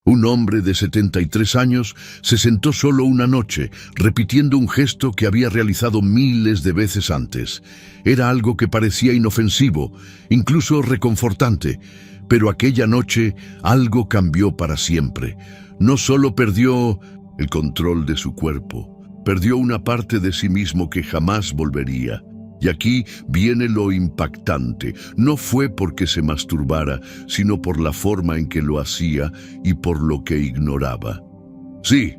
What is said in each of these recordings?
Un hombre de 73 años se sentó solo una noche, repitiendo un gesto que había realizado miles de veces antes. Era algo que parecía inofensivo, incluso reconfortante, pero aquella noche algo cambió para siempre. No solo perdió el control de su cuerpo, perdió una parte de sí mismo que jamás volvería. Y aquí viene lo impactante. No fue porque se masturbara, sino por la forma en que lo hacía y por lo que ignoraba. Sí,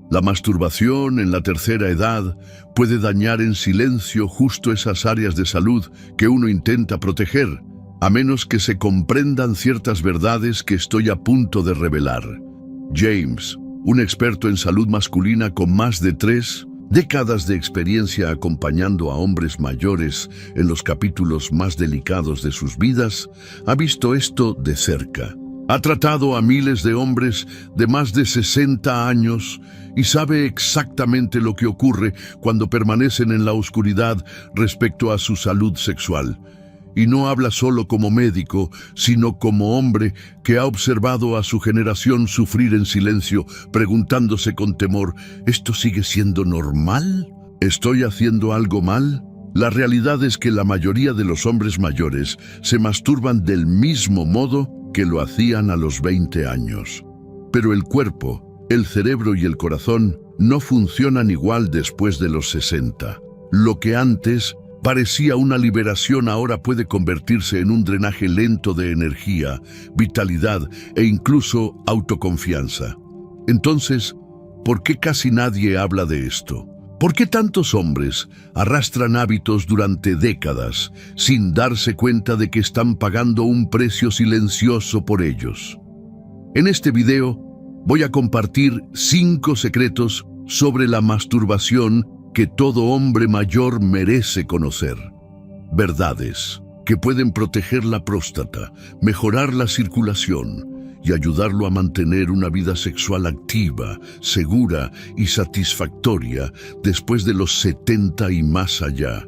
la masturbación en la tercera edad puede dañar en silencio justo esas áreas de salud que uno intenta proteger, a menos que se comprendan ciertas verdades que estoy a punto de revelar. James, un experto en salud masculina con más de 3 décadas de experiencia acompañando a hombres mayores en los capítulos más delicados de sus vidas, ha visto esto de cerca. Ha tratado a miles de hombres de más de 60 años y sabe exactamente lo que ocurre cuando permanecen en la oscuridad respecto a su salud sexual. Y no habla solo como médico, sino como hombre que ha observado a su generación sufrir en silencio, preguntándose con temor, ¿esto sigue siendo normal? ¿Estoy haciendo algo mal? La realidad es que la mayoría de los hombres mayores se masturban del mismo modo que lo hacían a los 20 años. Pero el cuerpo, el cerebro y el corazón no funcionan igual después de los 60. Lo que antes parecía una liberación ahora puede convertirse en un drenaje lento de energía, vitalidad e incluso autoconfianza. Entonces, ¿por qué casi nadie habla de esto? ¿Por qué tantos hombres arrastran hábitos durante décadas sin darse cuenta de que están pagando un precio silencioso por ellos? En este video voy a compartir 5 secretos sobre la masturbación que todo hombre mayor merece conocer. Verdades que pueden proteger la próstata, mejorar la circulación y ayudarlo a mantener una vida sexual activa, segura y satisfactoria después de los 70 y más allá.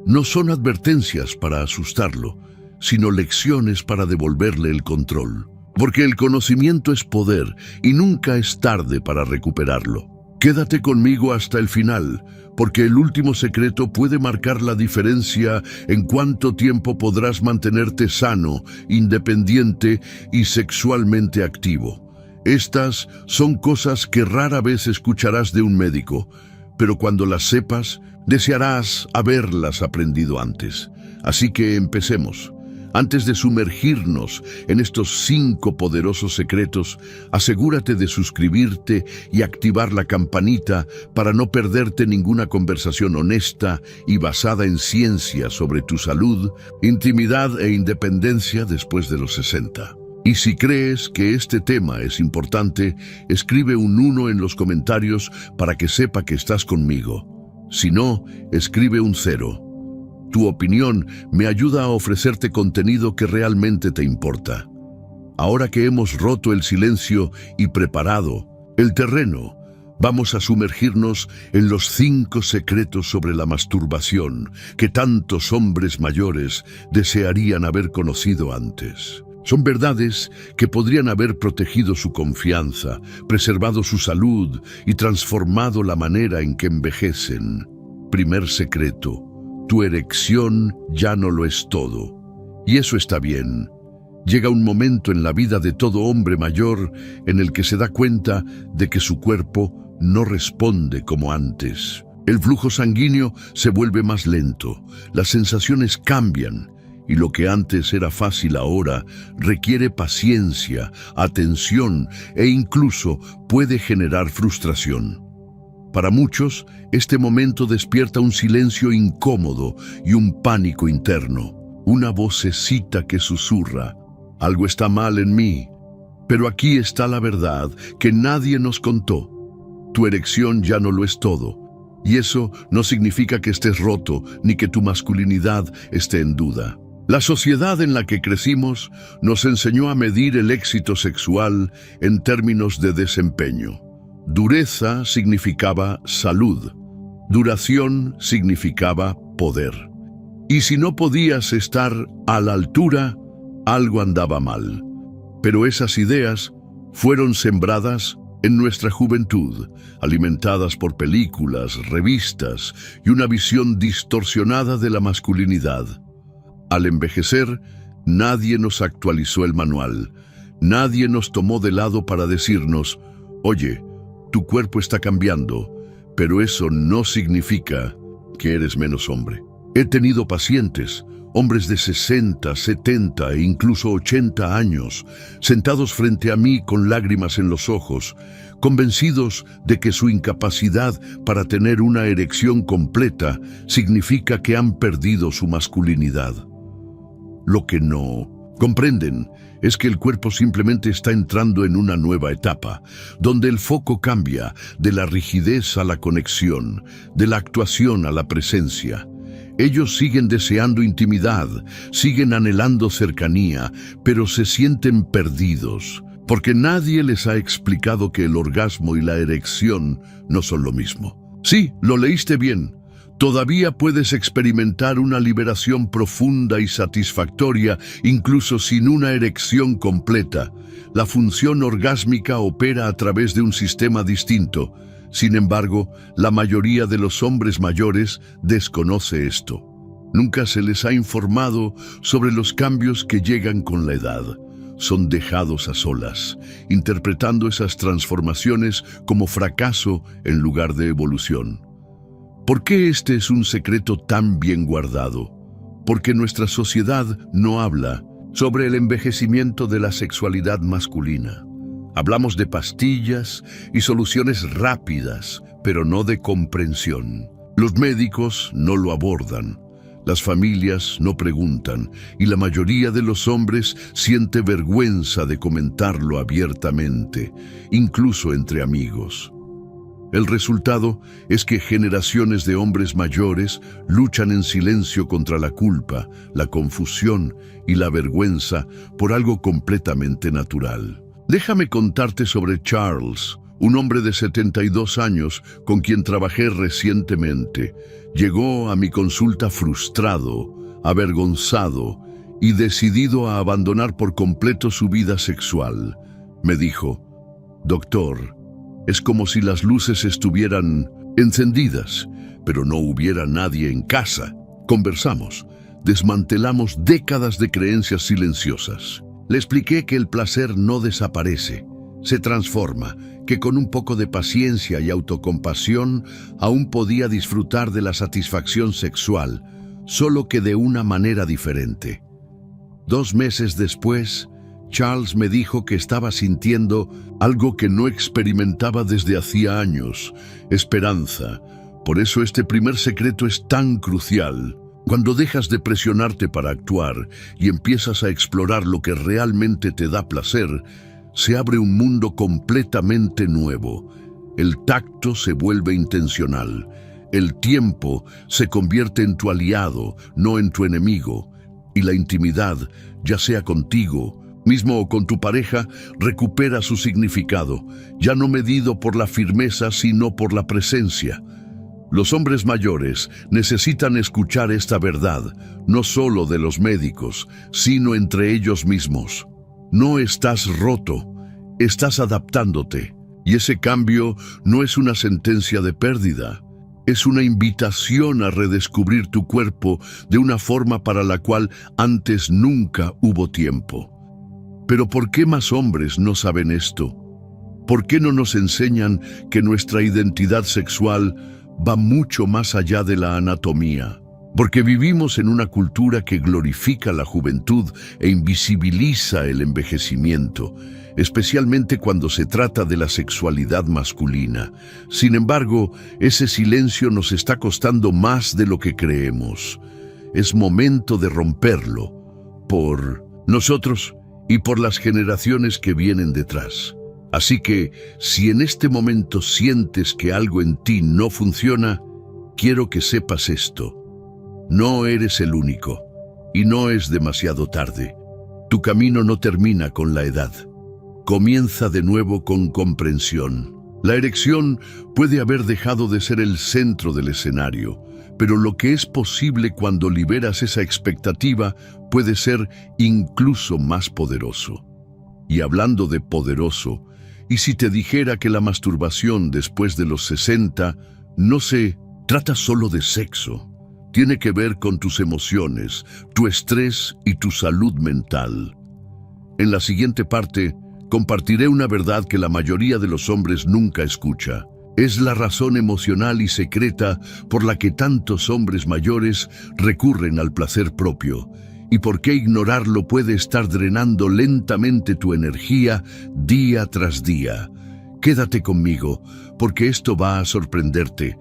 No son advertencias para asustarlo, sino lecciones para devolverle el control. Porque el conocimiento es poder y nunca es tarde para recuperarlo. Quédate conmigo hasta el final, porque el último secreto puede marcar la diferencia en cuánto tiempo podrás mantenerte sano, independiente y sexualmente activo. Estas son cosas que rara vez escucharás de un médico, pero cuando las sepas, desearás haberlas aprendido antes. Así que empecemos. Antes de sumergirnos en estos 5 poderosos secretos, asegúrate de suscribirte y activar la campanita para no perderte ninguna conversación honesta y basada en ciencia sobre tu salud, intimidad e independencia después de los 60. Y si crees que este tema es importante, escribe un 1 en los comentarios para que sepa que estás conmigo. Si no, escribe un 0. Tu opinión me ayuda a ofrecerte contenido que realmente te importa. Ahora que hemos roto el silencio y preparado el terreno, vamos a sumergirnos en los 5 secretos sobre la masturbación que tantos hombres mayores desearían haber conocido antes. Son verdades que podrían haber protegido su confianza, preservado su salud y transformado la manera en que envejecen. Primer secreto. Tu erección ya no lo es todo. Y eso está bien. Llega un momento en la vida de todo hombre mayor en el que se da cuenta de que su cuerpo no responde como antes. El flujo sanguíneo se vuelve más lento, las sensaciones cambian, y lo que antes era fácil ahora requiere paciencia, atención e incluso puede generar frustración. Para muchos, este momento despierta un silencio incómodo y un pánico interno, una vocecita que susurra, algo está mal en mí. Pero aquí está la verdad que nadie nos contó. Tu erección ya no lo es todo, y eso no significa que estés roto ni que tu masculinidad esté en duda. La sociedad en la que crecimos nos enseñó a medir el éxito sexual en términos de desempeño. Dureza significaba salud, duración significaba poder. Y si no podías estar a la altura, algo andaba mal. Pero esas ideas fueron sembradas en nuestra juventud, alimentadas por películas, revistas y una visión distorsionada de la masculinidad. Al envejecer, nadie nos actualizó el manual, nadie nos tomó de lado para decirnos, oye, tu cuerpo está cambiando, pero eso no significa que eres menos hombre. He tenido pacientes, hombres de 60, 70 e incluso 80 años, sentados frente a mí con lágrimas en los ojos, convencidos de que su incapacidad para tener una erección completa significa que han perdido su masculinidad. Lo que no comprenden es que el cuerpo simplemente está entrando en una nueva etapa, donde el foco cambia de la rigidez a la conexión, de la actuación a la presencia. Ellos siguen deseando intimidad, siguen anhelando cercanía, pero se sienten perdidos, porque nadie les ha explicado que el orgasmo y la erección no son lo mismo. Sí, lo leíste bien. Todavía puedes experimentar una liberación profunda y satisfactoria, incluso sin una erección completa. La función orgásmica opera a través de un sistema distinto. Sin embargo, la mayoría de los hombres mayores desconoce esto. Nunca se les ha informado sobre los cambios que llegan con la edad. Son dejados a solas, interpretando esas transformaciones como fracaso en lugar de evolución. ¿Por qué este es un secreto tan bien guardado? Porque nuestra sociedad no habla sobre el envejecimiento de la sexualidad masculina. Hablamos de pastillas y soluciones rápidas, pero no de comprensión. Los médicos no lo abordan, las familias no preguntan, y la mayoría de los hombres siente vergüenza de comentarlo abiertamente, incluso entre amigos. El resultado es que generaciones de hombres mayores luchan en silencio contra la culpa, la confusión y la vergüenza por algo completamente natural. Déjame contarte sobre Charles, un hombre de 72 años con quien trabajé recientemente. Llegó a mi consulta frustrado, avergonzado y decidido a abandonar por completo su vida sexual. Me dijo, «Doctor, es como si las luces estuvieran encendidas, pero no hubiera nadie en casa». Conversamos, desmantelamos décadas de creencias silenciosas. Le expliqué que el placer no desaparece, se transforma, que con un poco de paciencia y autocompasión aún podía disfrutar de la satisfacción sexual, solo que de una manera diferente. 2 meses después, Charles me dijo que estaba sintiendo algo que no experimentaba desde hacía años, esperanza. Por eso este primer secreto es tan crucial. Cuando dejas de presionarte para actuar y empiezas a explorar lo que realmente te da placer, se abre un mundo completamente nuevo. El tacto se vuelve intencional. El tiempo se convierte en tu aliado, no en tu enemigo. Y la intimidad, ya sea contigo mismo o con tu pareja, recupera su significado, ya no medido por la firmeza, sino por la presencia. Los hombres mayores necesitan escuchar esta verdad, no solo de los médicos, sino entre ellos mismos. No estás roto, estás adaptándote, y ese cambio no es una sentencia de pérdida. Es una invitación a redescubrir tu cuerpo de una forma para la cual antes nunca hubo tiempo. Pero ¿por qué más hombres no saben esto? ¿Por qué no nos enseñan que nuestra identidad sexual va mucho más allá de la anatomía? Porque vivimos en una cultura que glorifica la juventud e invisibiliza el envejecimiento, especialmente cuando se trata de la sexualidad masculina. Sin embargo, ese silencio nos está costando más de lo que creemos. Es momento de romperlo, por nosotros y por las generaciones que vienen detrás. Así que, si en este momento sientes que algo en ti no funciona, quiero que sepas esto. No eres el único, y no es demasiado tarde. Tu camino no termina con la edad. Comienza de nuevo con comprensión. La erección puede haber dejado de ser el centro del escenario, pero lo que es posible cuando liberas esa expectativa puede ser incluso más poderoso. Y hablando de poderoso, ¿y si te dijera que la masturbación después de los 60 no se trata solo de sexo? Tiene que ver con tus emociones, tu estrés y tu salud mental. En la siguiente parte, compartiré una verdad que la mayoría de los hombres nunca escucha. Es la razón emocional y secreta por la que tantos hombres mayores recurren al placer propio, y por qué ignorarlo puede estar drenando lentamente tu energía día tras día. Quédate conmigo, porque esto va a sorprenderte.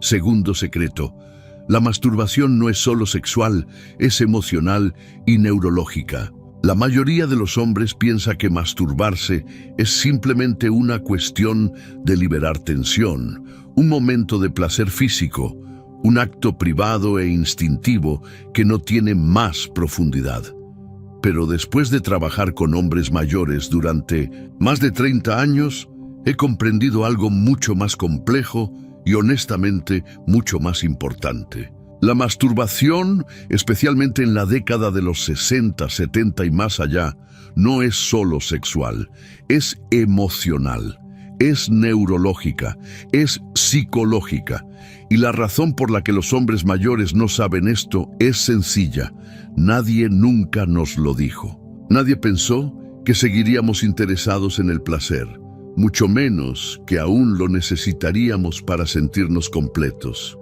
Segundo secreto: la masturbación no es solo sexual, es emocional y neurológica. La mayoría de los hombres piensa que masturbarse es simplemente una cuestión de liberar tensión, un momento de placer físico, un acto privado e instintivo que no tiene más profundidad. Pero después de trabajar con hombres mayores durante más de 30 años, he comprendido algo mucho más complejo y honestamente mucho más importante. La masturbación, especialmente en la década de los 60, 70 y más allá, no es solo sexual, es emocional, es neurológica, es psicológica. Y la razón por la que los hombres mayores no saben esto es sencilla: nadie nunca nos lo dijo. Nadie pensó que seguiríamos interesados en el placer, mucho menos que aún lo necesitaríamos para sentirnos completos.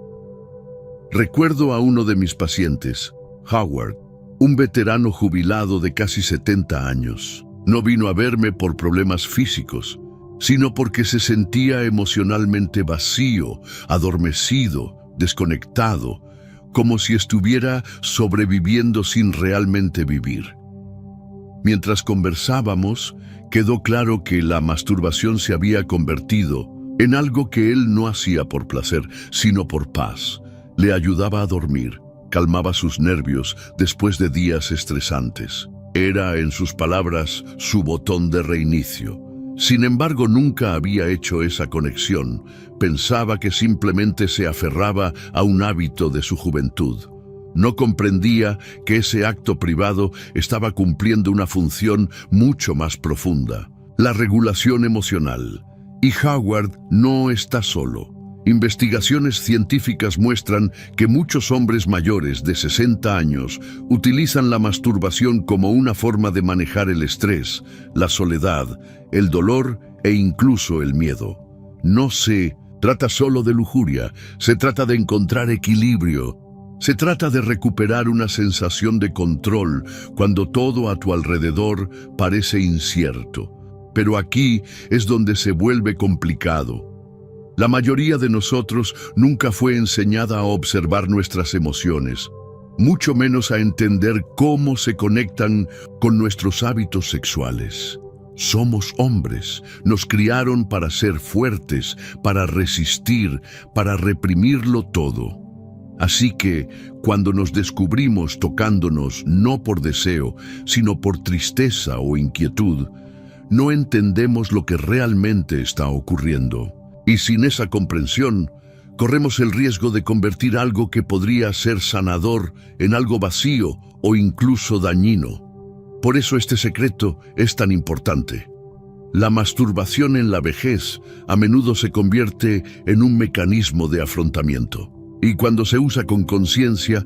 Recuerdo a uno de mis pacientes, Howard, un veterano jubilado de casi 70 años. No vino a verme por problemas físicos, sino porque se sentía emocionalmente vacío, adormecido, desconectado, como si estuviera sobreviviendo sin realmente vivir. Mientras conversábamos, quedó claro que la masturbación se había convertido en algo que él no hacía por placer, sino por paz. Le ayudaba a dormir, calmaba sus nervios después de días estresantes. Era, en sus palabras, su botón de reinicio. Sin embargo, nunca había hecho esa conexión. Pensaba que simplemente se aferraba a un hábito de su juventud. No comprendía que ese acto privado estaba cumpliendo una función mucho más profunda: la regulación emocional. Y Howard no está solo. Investigaciones científicas muestran que muchos hombres mayores de 60 años utilizan la masturbación como una forma de manejar el estrés, la soledad, el dolor e incluso el miedo. No se trata solo de lujuria, se trata de encontrar equilibrio. Se trata de recuperar una sensación de control cuando todo a tu alrededor parece incierto. Pero aquí es donde se vuelve complicado. La mayoría de nosotros nunca fue enseñada a observar nuestras emociones, mucho menos a entender cómo se conectan con nuestros hábitos sexuales. Somos hombres, nos criaron para ser fuertes, para resistir, para reprimirlo todo. Así que, cuando nos descubrimos tocándonos no por deseo, sino por tristeza o inquietud, no entendemos lo que realmente está ocurriendo. Y sin esa comprensión, corremos el riesgo de convertir algo que podría ser sanador en algo vacío o incluso dañino. Por eso este secreto es tan importante. La masturbación en la vejez a menudo se convierte en un mecanismo de afrontamiento. Y cuando se usa con conciencia,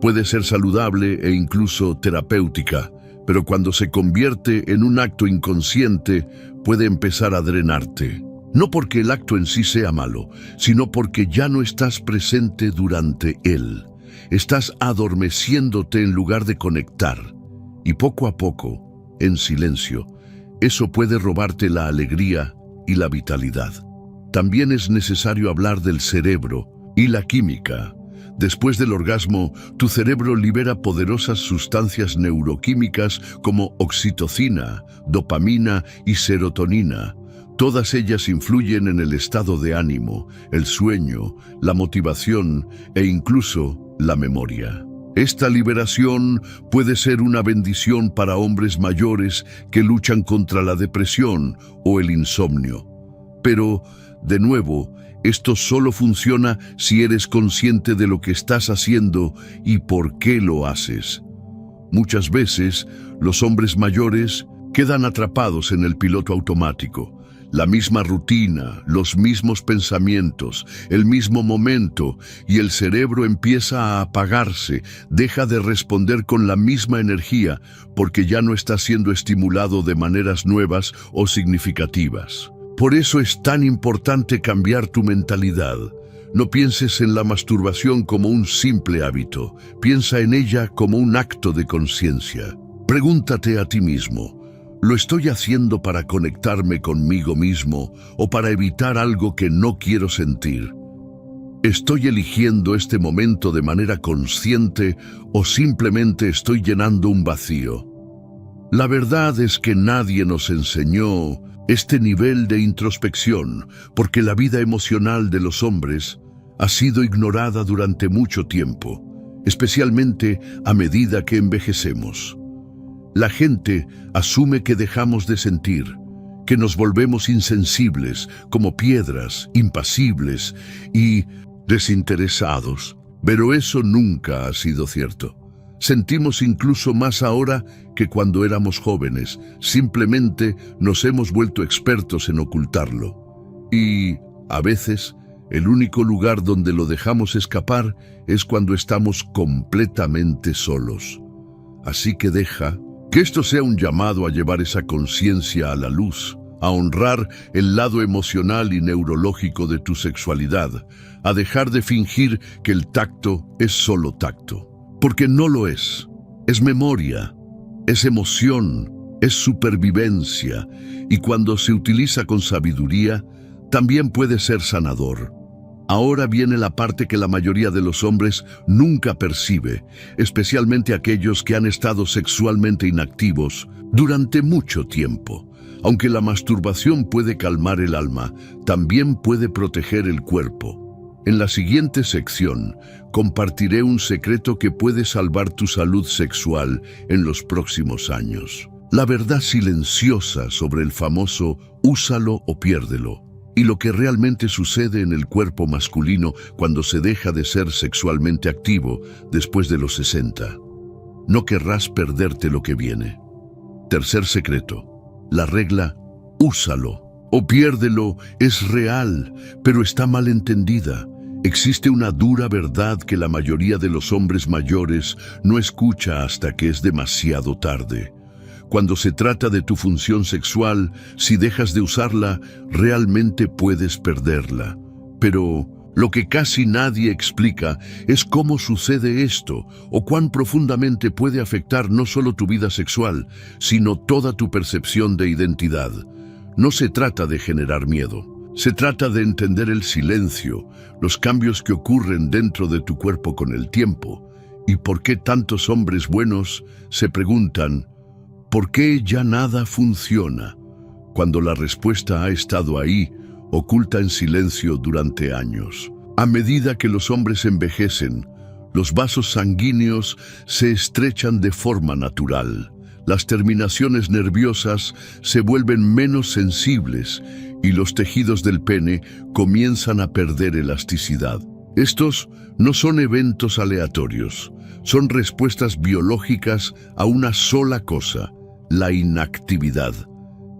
puede ser saludable e incluso terapéutica. Pero cuando se convierte en un acto inconsciente, puede empezar a drenarte. No porque el acto en sí sea malo, sino porque ya no estás presente durante él. Estás adormeciéndote en lugar de conectar. Y poco a poco, en silencio, eso puede robarte la alegría y la vitalidad. También es necesario hablar del cerebro y la química. Después del orgasmo, tu cerebro libera poderosas sustancias neuroquímicas como oxitocina, dopamina y serotonina. Todas ellas influyen en el estado de ánimo, el sueño, la motivación e incluso la memoria. Esta liberación puede ser una bendición para hombres mayores que luchan contra la depresión o el insomnio. Pero, de nuevo, esto solo funciona si eres consciente de lo que estás haciendo y por qué lo haces. Muchas veces, los hombres mayores Quedan atrapados en el piloto automático. La misma rutina, los mismos pensamientos, el mismo momento, y el cerebro empieza a apagarse, deja de responder con la misma energía porque ya no está siendo estimulado de maneras nuevas o significativas. Por eso es tan importante cambiar tu mentalidad. No pienses en la masturbación como un simple hábito, piensa en ella como un acto de conciencia. Pregúntate a ti mismo: ¿lo estoy haciendo para conectarme conmigo mismo o para evitar algo que no quiero sentir? ¿Estoy eligiendo este momento de manera consciente o simplemente estoy llenando un vacío? La verdad es que nadie nos enseñó este nivel de introspección, porque la vida emocional de los hombres ha sido ignorada durante mucho tiempo, especialmente a medida que envejecemos. La gente asume que dejamos de sentir, que nos volvemos insensibles, como piedras, impasibles y desinteresados. Pero eso nunca ha sido cierto. Sentimos incluso más ahora que cuando éramos jóvenes. Simplemente nos hemos vuelto expertos en ocultarlo. Y, a veces, el único lugar donde lo dejamos escapar es cuando estamos completamente solos. Así que deja que esto sea un llamado a llevar esa conciencia a la luz, a honrar el lado emocional y neurológico de tu sexualidad, a dejar de fingir que el tacto es solo tacto. Porque no lo es. Es memoria, es emoción, es supervivencia, y cuando se utiliza con sabiduría, también puede ser sanador. Ahora viene la parte que la mayoría de los hombres nunca percibe, especialmente aquellos que han estado sexualmente inactivos durante mucho tiempo. Aunque la masturbación puede calmar el alma, también puede proteger el cuerpo. En la siguiente sección, compartiré un secreto que puede salvar tu salud sexual en los próximos años. La verdad silenciosa sobre el famoso úsalo o piérdelo, y lo que realmente sucede en el cuerpo masculino cuando se deja de ser sexualmente activo después de los 60. No querrás perderte lo que viene. Tercer secreto. La regla, úsalo o piérdelo, es real, pero está mal entendida. Existe una dura verdad que la mayoría de los hombres mayores no escucha hasta que es demasiado tarde. Cuando se trata de tu función sexual, si dejas de usarla, realmente puedes perderla. Pero lo que casi nadie explica es cómo sucede esto o cuán profundamente puede afectar no solo tu vida sexual, sino toda tu percepción de identidad. No se trata de generar miedo. Se trata de entender el silencio, los cambios que ocurren dentro de tu cuerpo con el tiempo, y por qué tantos hombres buenos se preguntan: ¿por qué ya nada funciona?, cuando la respuesta ha estado ahí, oculta en silencio durante años. A medida que los hombres envejecen, los vasos sanguíneos se estrechan de forma natural. Las terminaciones nerviosas se vuelven menos sensibles y los tejidos del pene comienzan a perder elasticidad. Estos no son eventos aleatorios, son respuestas biológicas a una sola cosa: la inactividad.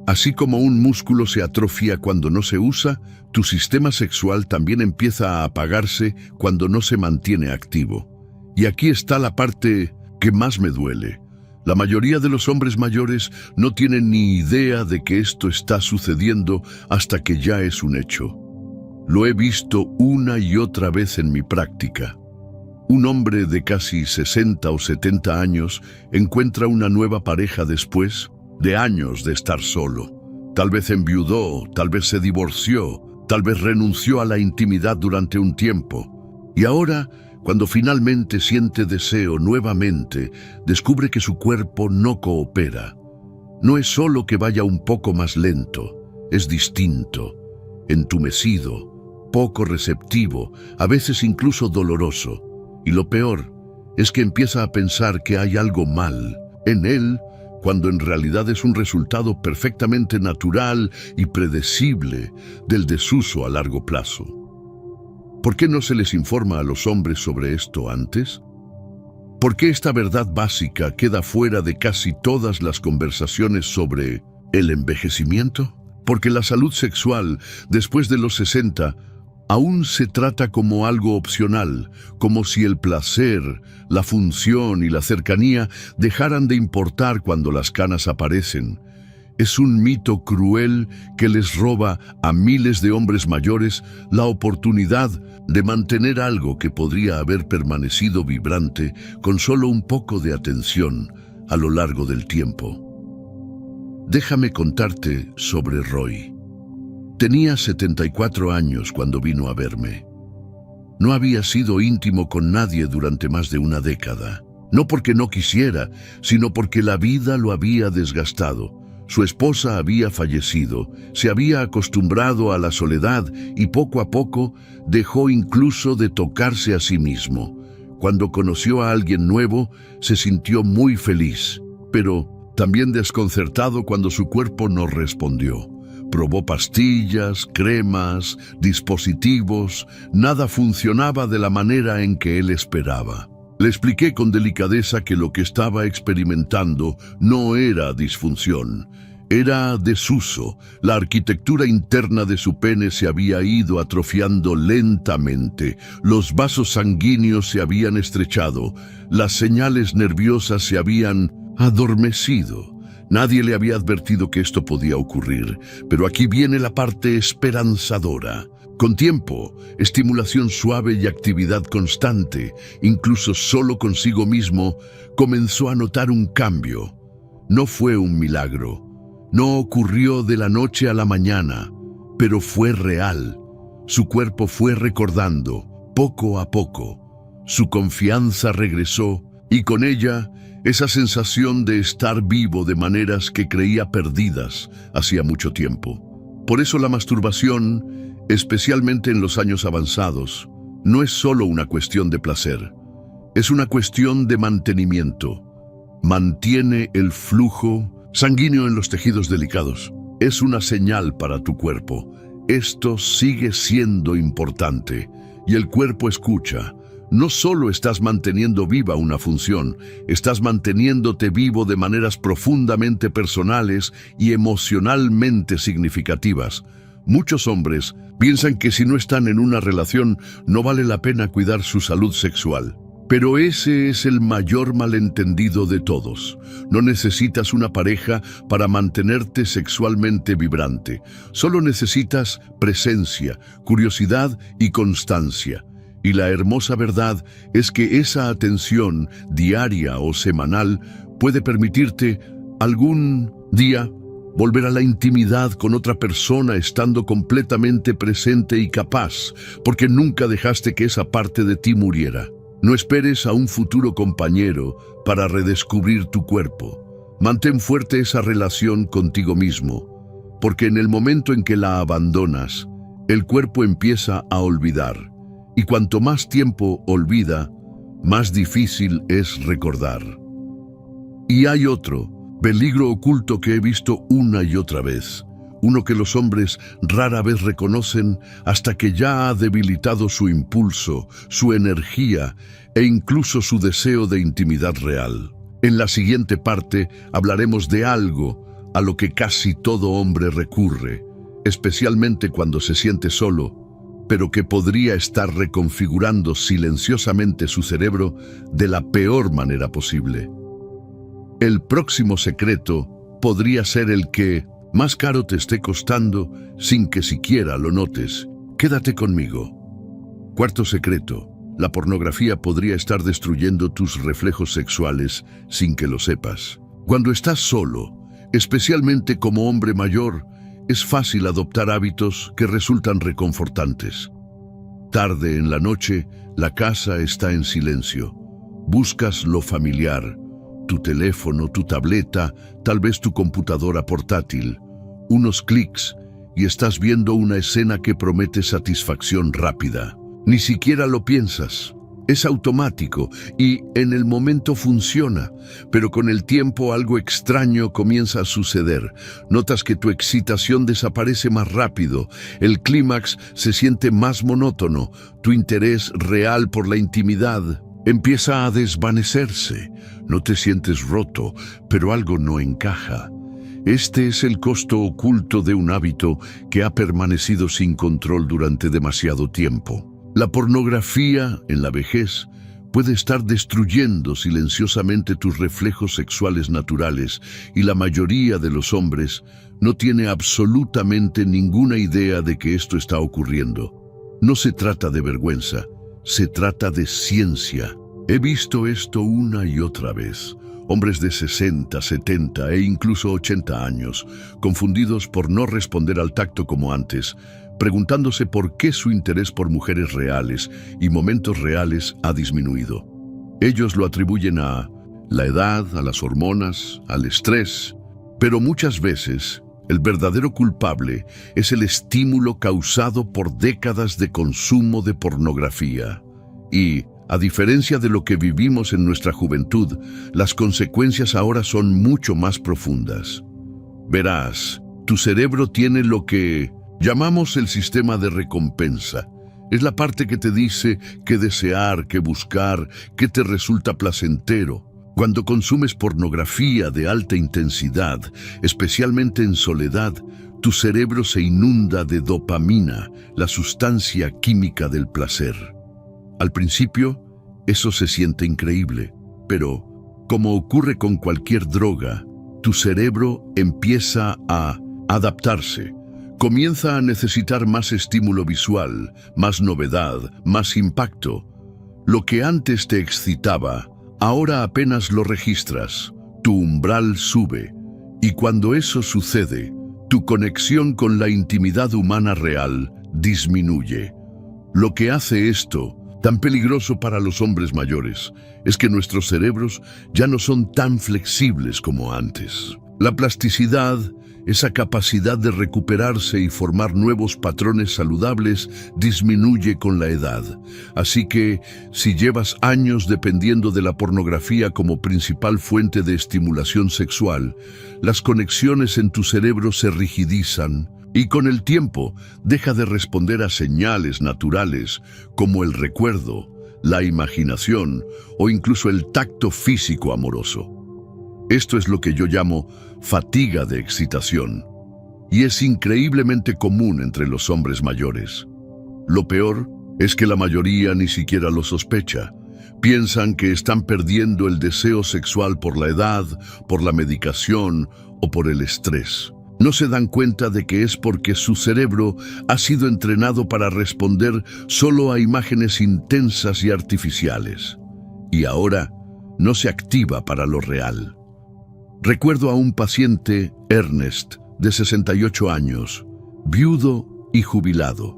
Así como un músculo se atrofia cuando no se usa, tu sistema sexual también empieza a apagarse cuando no se mantiene activo. Y aquí está la parte que más me duele. La mayoría de los hombres mayores no tienen ni idea de que esto está sucediendo hasta que ya es un hecho. Lo he visto una y otra vez en mi práctica. Un hombre de casi 60 o 70 años encuentra una nueva pareja después de años de estar solo. Tal vez enviudó, tal vez se divorció, tal vez renunció a la intimidad durante un tiempo. Y ahora, cuando finalmente siente deseo nuevamente, descubre que su cuerpo no coopera. No es solo que vaya un poco más lento, es distinto, entumecido, poco receptivo, a veces incluso doloroso. Y lo peor es que empieza a pensar que hay algo mal en él, cuando en realidad es un resultado perfectamente natural y predecible del desuso a largo plazo. ¿Por qué no se les informa a los hombres sobre esto antes? ¿Por qué esta verdad básica queda fuera de casi todas las conversaciones sobre el envejecimiento? Porque la salud sexual, después de los 60, aún se trata como algo opcional, como si el placer, la función y la cercanía dejaran de importar cuando las canas aparecen. Es un mito cruel que les roba a miles de hombres mayores la oportunidad de mantener algo que podría haber permanecido vibrante con solo un poco de atención a lo largo del tiempo. Déjame contarte sobre Roy. Tenía 74 años cuando vino a verme. No había sido íntimo con nadie durante más de una década. No porque no quisiera, sino porque la vida lo había desgastado. Su esposa había fallecido, se había acostumbrado a la soledad y poco a poco dejó incluso de tocarse a sí mismo. Cuando conoció a alguien nuevo, se sintió muy feliz, pero también desconcertado cuando su cuerpo no respondió. Probó pastillas, cremas, dispositivos, nada funcionaba de la manera en que él esperaba. Le expliqué con delicadeza que lo que estaba experimentando no era disfunción, era desuso. La arquitectura interna de su pene se había ido atrofiando lentamente, los vasos sanguíneos se habían estrechado, las señales nerviosas se habían adormecido. Nadie le había advertido que esto podía ocurrir, pero aquí viene la parte esperanzadora. Con tiempo, estimulación suave y actividad constante, incluso solo consigo mismo, comenzó a notar un cambio. No fue un milagro, no ocurrió de la noche a la mañana, pero fue real. Su cuerpo fue recordando, poco a poco. Su confianza regresó y con ella esa sensación de estar vivo de maneras que creía perdidas hacía mucho tiempo. Por eso la masturbación, especialmente en los años avanzados, no es solo una cuestión de placer, es una cuestión de mantenimiento. Mantiene el flujo sanguíneo en los tejidos delicados. Es una señal para tu cuerpo. Esto sigue siendo importante y el cuerpo escucha. No solo estás manteniendo viva una función, estás manteniéndote vivo de maneras profundamente personales y emocionalmente significativas. Muchos hombres piensan que si no están en una relación, no vale la pena cuidar su salud sexual. Pero ese es el mayor malentendido de todos. No necesitas una pareja para mantenerte sexualmente vibrante. Solo necesitas presencia, curiosidad y constancia. Y la hermosa verdad es que esa atención diaria o semanal puede permitirte algún día volver a la intimidad con otra persona estando completamente presente y capaz, porque nunca dejaste que esa parte de ti muriera. No esperes a un futuro compañero para redescubrir tu cuerpo. Mantén fuerte esa relación contigo mismo, porque en el momento en que la abandonas, el cuerpo empieza a olvidar. Y cuanto más tiempo olvida, más difícil es recordar. Y hay otro peligro oculto que he visto una y otra vez, uno que los hombres rara vez reconocen hasta que ya ha debilitado su impulso, su energía e incluso su deseo de intimidad real. En la siguiente parte hablaremos de algo a lo que casi todo hombre recurre, especialmente cuando se siente solo, pero que podría estar reconfigurando silenciosamente su cerebro de la peor manera posible. El próximo secreto podría ser el que más caro te esté costando sin que siquiera lo notes. Quédate conmigo. Cuarto secreto: la pornografía podría estar destruyendo tus reflejos sexuales sin que lo sepas. Cuando estás solo, especialmente como hombre mayor, es fácil adoptar hábitos que resultan reconfortantes. Tarde en la noche, la casa está en silencio. Buscas lo familiar, tu teléfono, tu tableta, tal vez tu computadora portátil. Unos clics y estás viendo una escena que promete satisfacción rápida. Ni siquiera lo piensas. Es automático y en el momento funciona, pero con el tiempo algo extraño comienza a suceder. Notas que tu excitación desaparece más rápido, el clímax se siente más monótono, tu interés real por la intimidad empieza a desvanecerse. No te sientes roto, pero algo no encaja. Este es el costo oculto de un hábito que ha permanecido sin control durante demasiado tiempo. La pornografía, en la vejez, puede estar destruyendo silenciosamente tus reflejos sexuales naturales y la mayoría de los hombres no tiene absolutamente ninguna idea de que esto está ocurriendo. No se trata de vergüenza, se trata de ciencia. He visto esto una y otra vez. Hombres de 60, 70 e incluso 80 años, confundidos por no responder al tacto como antes, preguntándose por qué su interés por mujeres reales y momentos reales ha disminuido. Ellos lo atribuyen a la edad, a las hormonas, al estrés, pero muchas veces el verdadero culpable es el estímulo causado por décadas de consumo de pornografía. Y, a diferencia de lo que vivimos en nuestra juventud, las consecuencias ahora son mucho más profundas. Verás, tu cerebro tiene lo que llamamos el sistema de recompensa. Es la parte que te dice qué desear, qué buscar, qué te resulta placentero. Cuando consumes pornografía de alta intensidad, especialmente en soledad, tu cerebro se inunda de dopamina, la sustancia química del placer. Al principio, eso se siente increíble, pero, como ocurre con cualquier droga, tu cerebro empieza a adaptarse. Comienza a necesitar más estímulo visual, más novedad, más impacto. Lo que antes te excitaba, ahora apenas lo registras. Tu umbral sube, y cuando eso sucede, tu conexión con la intimidad humana real disminuye. Lo que hace esto tan peligroso para los hombres mayores es que nuestros cerebros ya no son tan flexibles como antes. La plasticidad, esa capacidad de recuperarse y formar nuevos patrones saludables, disminuye con la edad. Así que, si llevas años dependiendo de la pornografía como principal fuente de estimulación sexual, las conexiones en tu cerebro se rigidizan y con el tiempo deja de responder a señales naturales como el recuerdo, la imaginación o incluso el tacto físico amoroso. Esto es lo que yo llamo fatiga de excitación, y es increíblemente común entre los hombres mayores. Lo peor es que la mayoría ni siquiera lo sospecha. Piensan que están perdiendo el deseo sexual por la edad, por la medicación o por el estrés. No se dan cuenta de que es porque su cerebro ha sido entrenado para responder solo a imágenes intensas y artificiales, y ahora no se activa para lo real. Recuerdo a un paciente, Ernest, de 68 años, viudo y jubilado.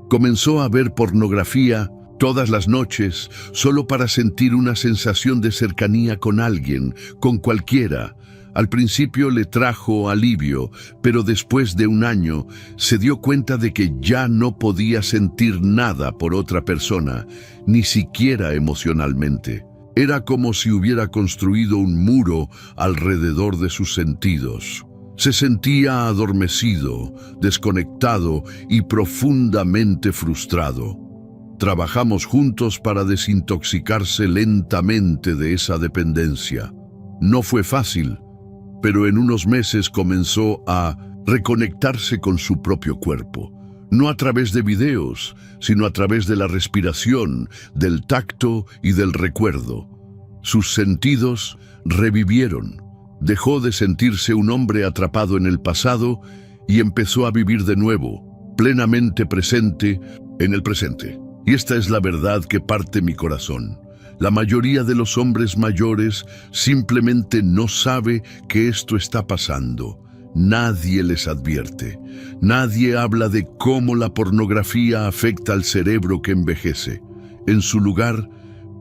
Comenzó a ver pornografía todas las noches solo para sentir una sensación de cercanía con alguien, con cualquiera. Al principio le trajo alivio, pero después de un año se dio cuenta de que ya no podía sentir nada por otra persona, ni siquiera emocionalmente. Era como si hubiera construido un muro alrededor de sus sentidos. Se sentía adormecido, desconectado y profundamente frustrado. Trabajamos juntos para desintoxicarse lentamente de esa dependencia. No fue fácil, pero en unos meses comenzó a reconectarse con su propio cuerpo. No a través de videos, sino a través de la respiración, del tacto y del recuerdo. Sus sentidos revivieron. Dejó de sentirse un hombre atrapado en el pasado y empezó a vivir de nuevo, plenamente presente en el presente. Y esta es la verdad que parte mi corazón. La mayoría de los hombres mayores simplemente no sabe que esto está pasando. Nadie les advierte. Nadie habla de cómo la pornografía afecta al cerebro que envejece. En su lugar,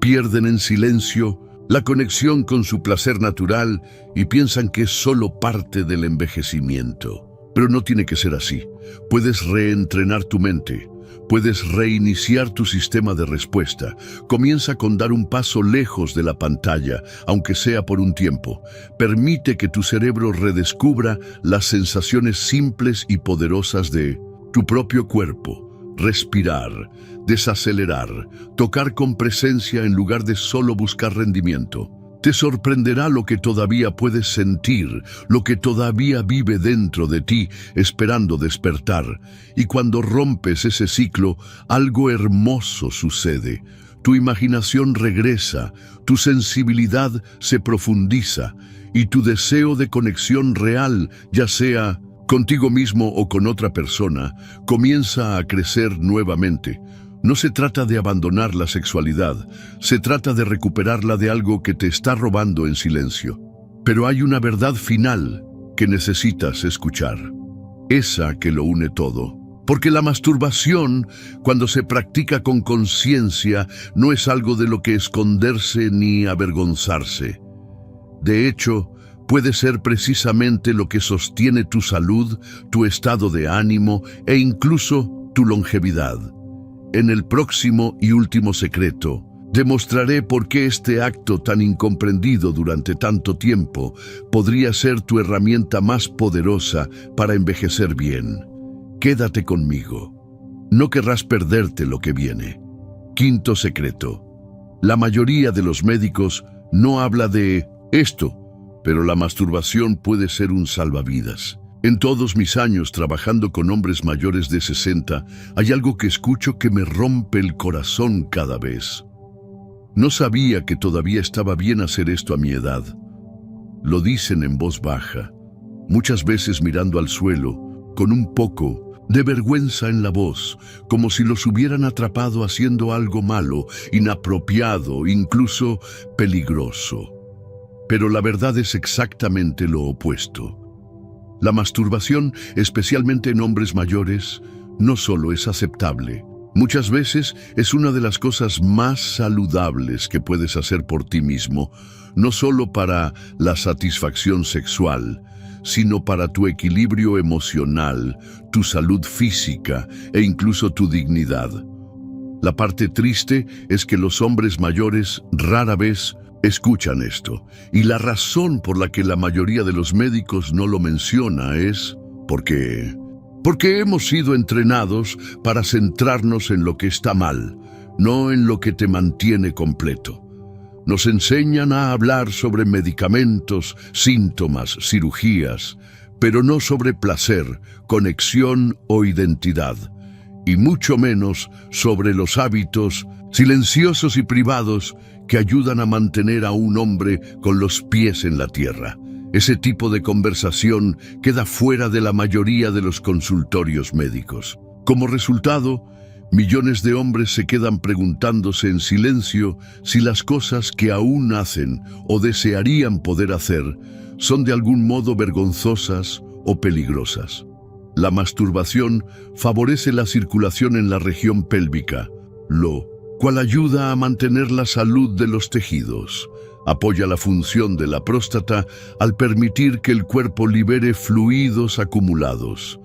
pierden en silencio la conexión con su placer natural y piensan que es solo parte del envejecimiento. Pero no tiene que ser así. Puedes reentrenar tu mente. Puedes reiniciar tu sistema de respuesta. Comienza con dar un paso lejos de la pantalla, aunque sea por un tiempo. Permite que tu cerebro redescubra las sensaciones simples y poderosas de tu propio cuerpo, respirar, desacelerar, tocar con presencia en lugar de solo buscar rendimiento. Te sorprenderá lo que todavía puedes sentir, lo que todavía vive dentro de ti, esperando despertar. Y cuando rompes ese ciclo, algo hermoso sucede. Tu imaginación regresa, tu sensibilidad se profundiza y tu deseo de conexión real, ya sea contigo mismo o con otra persona, comienza a crecer nuevamente. No se trata de abandonar la sexualidad, se trata de recuperarla de algo que te está robando en silencio. Pero hay una verdad final que necesitas escuchar, esa que lo une todo. Porque la masturbación, cuando se practica con conciencia, no es algo de lo que esconderse ni avergonzarse. De hecho, puede ser precisamente lo que sostiene tu salud, tu estado de ánimo e incluso tu longevidad. En el próximo y último secreto, demostraré por qué este acto tan incomprendido durante tanto tiempo podría ser tu herramienta más poderosa para envejecer bien. Quédate conmigo. No querrás perderte lo que viene. Quinto secreto. La mayoría de los médicos no habla de esto, pero la masturbación puede ser un salvavidas. En todos mis años trabajando con hombres mayores de 60, hay algo que escucho que me rompe el corazón cada vez. No sabía que todavía estaba bien hacer esto a mi edad. Lo dicen en voz baja, muchas veces mirando al suelo, con un poco de vergüenza en la voz, como si los hubieran atrapado haciendo algo malo, inapropiado, incluso peligroso. Pero la verdad es exactamente lo opuesto. La masturbación, especialmente en hombres mayores, no solo es aceptable, muchas veces es una de las cosas más saludables que puedes hacer por ti mismo, no solo para la satisfacción sexual, sino para tu equilibrio emocional, tu salud física e incluso tu dignidad. La parte triste es que los hombres mayores rara vez escuchan esto, y la razón por la que la mayoría de los médicos no lo menciona es porque hemos sido entrenados para centrarnos en lo que está mal, no en lo que te mantiene completo. Nos enseñan a hablar sobre medicamentos, síntomas, cirugías, pero no sobre placer, conexión o identidad, y mucho menos sobre los hábitos silenciosos y privados que ayudan a mantener a un hombre con los pies en la tierra. Ese tipo de conversación queda fuera de la mayoría de los consultorios médicos. Como resultado, millones de hombres se quedan preguntándose en silencio si las cosas que aún hacen o desearían poder hacer son de algún modo vergonzosas o peligrosas. La masturbación favorece la circulación en la región pélvica, lo cual ayuda a mantener la salud de los tejidos. Apoya la función de la próstata al permitir que el cuerpo libere fluidos acumulados.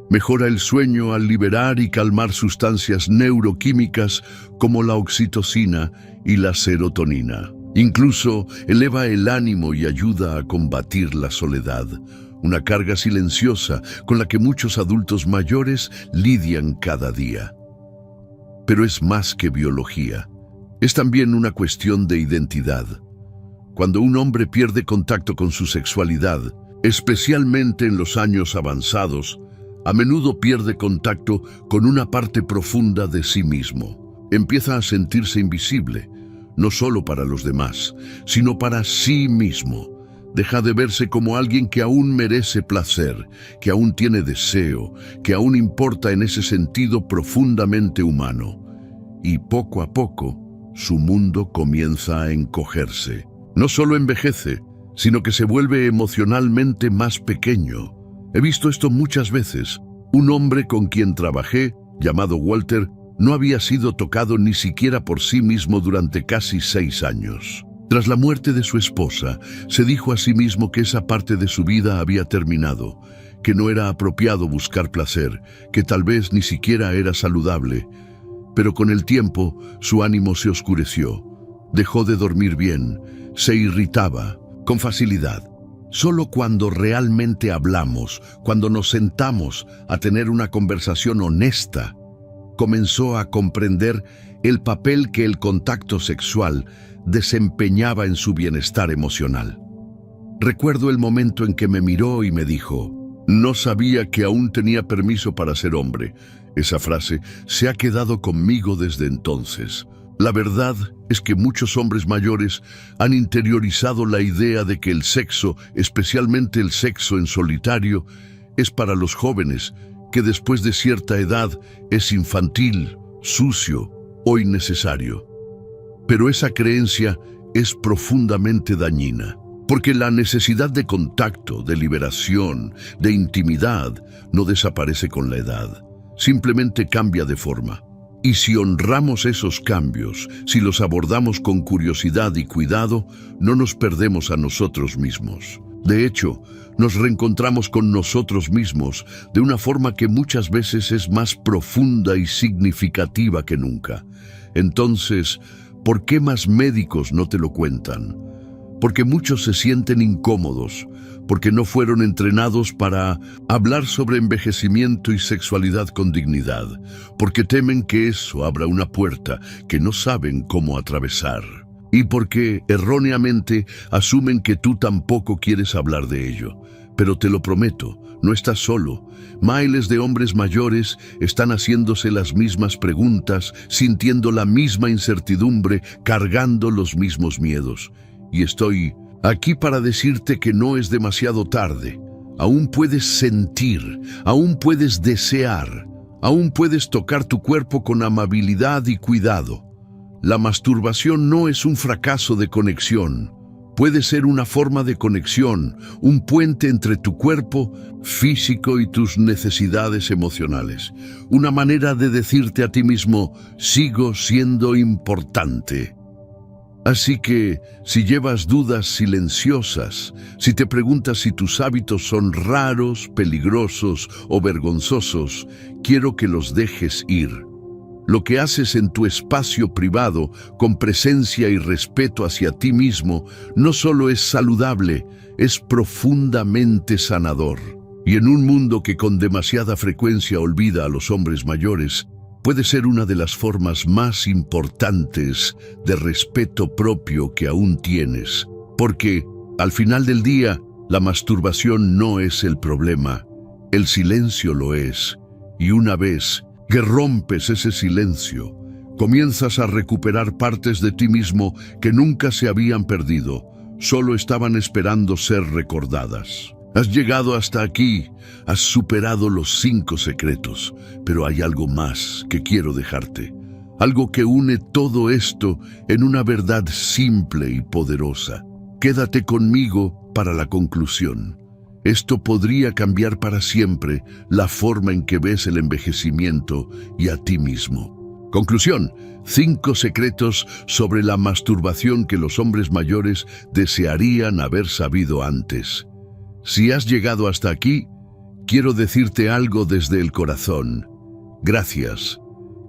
Mejora el sueño al liberar y calmar sustancias neuroquímicas como la oxitocina y la serotonina. Incluso eleva el ánimo y ayuda a combatir la soledad, una carga silenciosa con la que muchos adultos mayores lidian cada día. Pero es más que biología. Es también una cuestión de identidad. Cuando un hombre pierde contacto con su sexualidad, especialmente en los años avanzados, a menudo pierde contacto con una parte profunda de sí mismo. Empieza a sentirse invisible, no solo para los demás, sino para sí mismo. Deja de verse como alguien que aún merece placer, que aún tiene deseo, que aún importa en ese sentido profundamente humano. Y poco a poco, su mundo comienza a encogerse. No solo envejece, sino que se vuelve emocionalmente más pequeño. He visto esto muchas veces. Un hombre con quien trabajé, llamado Walter, no había sido tocado ni siquiera por sí mismo durante casi 6 años. Tras la muerte de su esposa, se dijo a sí mismo que esa parte de su vida había terminado, que no era apropiado buscar placer, que tal vez ni siquiera era saludable. Pero con el tiempo, su ánimo se oscureció. Dejó de dormir bien, se irritaba con facilidad. Solo cuando realmente hablamos, cuando nos sentamos a tener una conversación honesta, comenzó a comprender el papel que el contacto sexual desempeñaba en su bienestar emocional. Recuerdo el momento en que me miró y me dijo: «No sabía que aún tenía permiso para ser hombre». Esa frase se ha quedado conmigo desde entonces. La verdad es que muchos hombres mayores han interiorizado la idea de que el sexo, especialmente el sexo en solitario, es para los jóvenes, que después de cierta edad es infantil, sucio o innecesario. Pero esa creencia es profundamente dañina, porque la necesidad de contacto, de liberación, de intimidad, no desaparece con la edad, simplemente cambia de forma. Y si honramos esos cambios, si los abordamos con curiosidad y cuidado, no nos perdemos a nosotros mismos. De hecho, nos reencontramos con nosotros mismos de una forma que muchas veces es más profunda y significativa que nunca. Entonces, ¿por qué más médicos no te lo cuentan? Porque muchos se sienten incómodos, porque no fueron entrenados para hablar sobre envejecimiento y sexualidad con dignidad, porque temen que eso abra una puerta que no saben cómo atravesar, y porque erróneamente asumen que tú tampoco quieres hablar de ello. Pero te lo prometo, no estás solo. Miles de hombres mayores están haciéndose las mismas preguntas, sintiendo la misma incertidumbre, cargando los mismos miedos. Y estoy aquí para decirte que no es demasiado tarde. Aún puedes sentir, aún puedes desear, aún puedes tocar tu cuerpo con amabilidad y cuidado. La masturbación no es un fracaso de conexión. Puede ser una forma de conexión, un puente entre tu cuerpo físico y tus necesidades emocionales. Una manera de decirte a ti mismo: sigo siendo importante. Así que, si llevas dudas silenciosas, si te preguntas si tus hábitos son raros, peligrosos o vergonzosos, quiero que los dejes ir. Lo que haces en tu espacio privado, con presencia y respeto hacia ti mismo, no solo es saludable, es profundamente sanador. Y en un mundo que con demasiada frecuencia olvida a los hombres mayores, puede ser una de las formas más importantes de respeto propio que aún tienes. Porque, al final del día, la masturbación no es el problema, el silencio lo es. Y una vez que rompes ese silencio, comienzas a recuperar partes de ti mismo que nunca se habían perdido, solo estaban esperando ser recordadas. Has llegado hasta aquí, has superado los 5 secretos, pero hay algo más que quiero dejarte. Algo que une todo esto en una verdad simple y poderosa. Quédate conmigo para la conclusión. Esto podría cambiar para siempre la forma en que ves el envejecimiento y a ti mismo. Conclusión: 5 secretos sobre la masturbación que los hombres mayores desearían haber sabido antes. Si has llegado hasta aquí, quiero decirte algo desde el corazón. Gracias.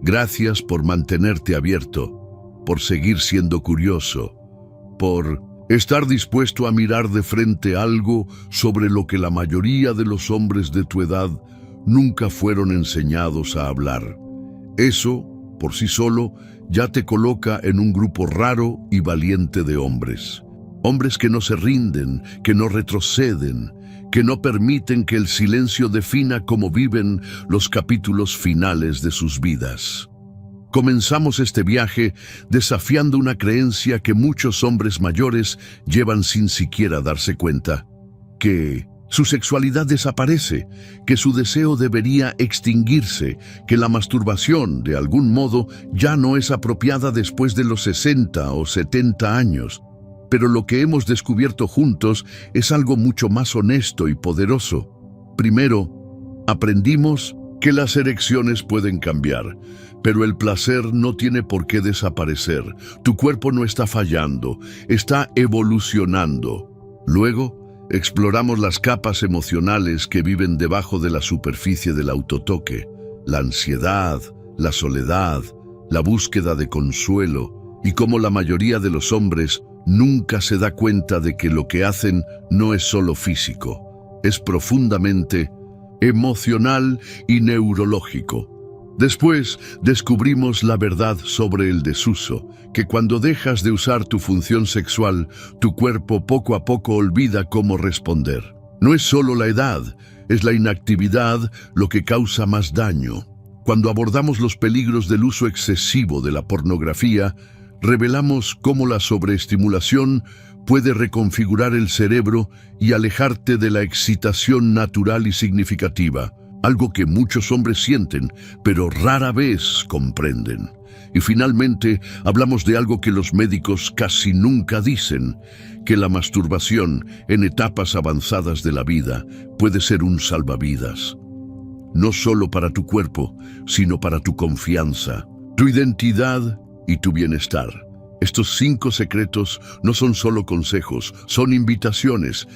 Gracias por mantenerte abierto, por seguir siendo curioso, por estar dispuesto a mirar de frente algo sobre lo que la mayoría de los hombres de tu edad nunca fueron enseñados a hablar. Eso, por sí solo, ya te coloca en un grupo raro y valiente de hombres. Hombres que no se rinden, que no retroceden, que no permiten que el silencio defina cómo viven los capítulos finales de sus vidas. Comenzamos este viaje desafiando una creencia que muchos hombres mayores llevan sin siquiera darse cuenta: que su sexualidad desaparece, que su deseo debería extinguirse, que la masturbación, de algún modo, ya no es apropiada después de los 60 o 70 años. Pero lo que hemos descubierto juntos es algo mucho más honesto y poderoso. Primero, aprendimos que las erecciones pueden cambiar, pero el placer no tiene por qué desaparecer. Tu cuerpo no está fallando, está evolucionando. Luego, exploramos las capas emocionales que viven debajo de la superficie del autotoque: la ansiedad, la soledad, la búsqueda de consuelo, y cómo la mayoría de los hombres nunca se da cuenta de que lo que hacen no es solo físico, es profundamente emocional y neurológico. Después descubrimos la verdad sobre el desuso, que cuando dejas de usar tu función sexual, tu cuerpo poco a poco olvida cómo responder. No es solo la edad, es la inactividad lo que causa más daño. Cuando abordamos los peligros del uso excesivo de la pornografía, revelamos cómo la sobreestimulación puede reconfigurar el cerebro y alejarte de la excitación natural y significativa, algo que muchos hombres sienten, pero rara vez comprenden. Y finalmente, hablamos de algo que los médicos casi nunca dicen, que la masturbación en etapas avanzadas de la vida puede ser un salvavidas. No solo para tu cuerpo, sino para tu confianza, tu identidad y tu bienestar. Estos 5 secretos no son solo consejos, son invitaciones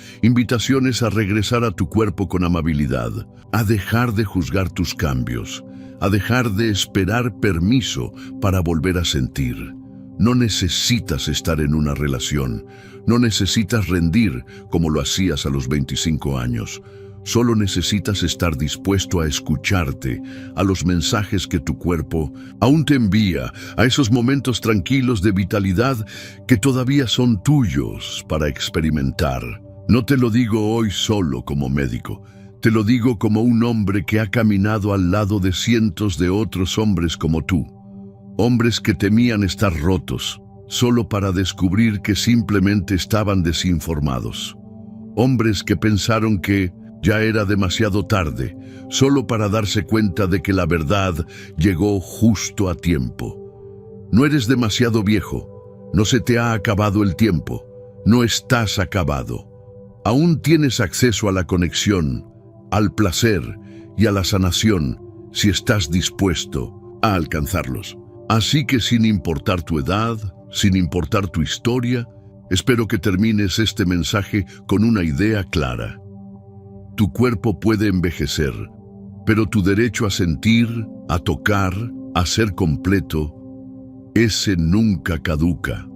a regresar a tu cuerpo con amabilidad, a dejar de juzgar tus cambios, a dejar de esperar permiso para volver a sentir. No necesitas estar en una relación, no necesitas rendir como lo hacías a los 25 años. Solo necesitas estar dispuesto a escucharte, a los mensajes que tu cuerpo aún te envía, a esos momentos tranquilos de vitalidad que todavía son tuyos para experimentar. No te lo digo hoy solo como médico, te lo digo como un hombre que ha caminado al lado de cientos de otros hombres como tú. Hombres que temían estar rotos, solo para descubrir que simplemente estaban desinformados. Hombres que pensaron que ya era demasiado tarde, solo para darse cuenta de que la verdad llegó justo a tiempo. No eres demasiado viejo, no se te ha acabado el tiempo, no estás acabado. Aún tienes acceso a la conexión, al placer y a la sanación si estás dispuesto a alcanzarlos. Así que sin importar tu edad, sin importar tu historia, espero que termines este mensaje con una idea clara. Tu cuerpo puede envejecer, pero tu derecho a sentir, a tocar, a ser completo, ese nunca caduca.